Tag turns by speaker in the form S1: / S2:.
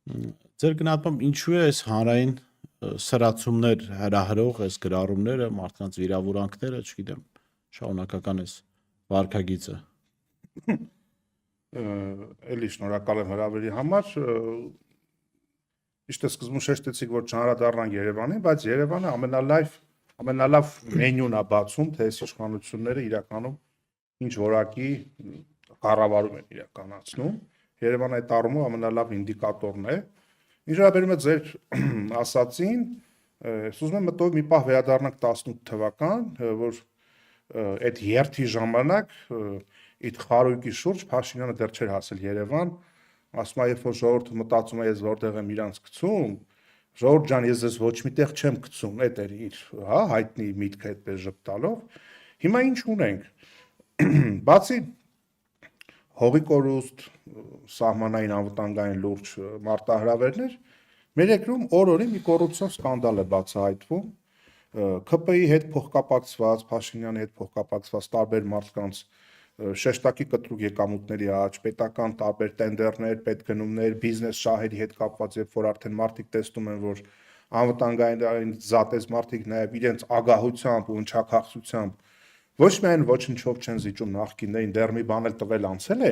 S1: Ձեր գնահատմամբ ինչու է այս հանրային սրացումներ հրահրող այս գրառումները, մարդկանց վիրավորանքները, չգիտեմ, շարունակական այս վարքագիծը։
S2: Էլի շնորհակալ եմ հրավերի համար։ Իշտե սկզբում շեշտեցիք, որ չանդրադառնանք Երևանին, բայց Երևանը ամենալավ մենյուն է բացում, թե այս իշխանությունները իրականում ինչ որակի կառավարում են իրականացնում։ Երևանը այդ առումով ամենալավ ինդիկատորն է։ Ինչ վերաբերում է ձեր ասացին, ուզում եմ մտով մի պահ վերադառնանք 18 թվական, որ այդ երթի ժամանակ այդ խարույկի շուրջ Փաշինյանը դեռ չէր հասել Երևան, ասում է, երբ որ ժողովուրդը մտածում է, ես որտեղ եմ իրանց գցում, ժողովուրդ ջան, ես ձեզ ոչ միտեղ չեմ գցում, այդ էր իր, հա, հայտնի միտքը այդպես ժպտալով։ Հիմա ինչ ունենք։ Բացի հողի կորուստ, սահմանային անվտանգային լուրջ մարտահրավերներ, մեր երկրում օր-օրի մի կոռուպցիոն սկանդալ է բացահայտվում, ՔՊ-ի հետ փոխկապակցված, Փաշինյանի հետ փոխկապակցված տարբեր մարդկանց շեշտակի կտրուկ եկամուտների աճ, պետական տարբեր տենդերներ, պետգնումներ, բիզնես շահերի հետ կապված, երբ որ արդեն մարդիկ տեսնում են, որ անվտանգային զատես մարդիկ նաև իրենց ագահությամբ ու ընչաքաղցությամբ ոչ միայն ոչնչով չեն զիջում նախկիններին, դեռ մի բան էլ տվել անցել է,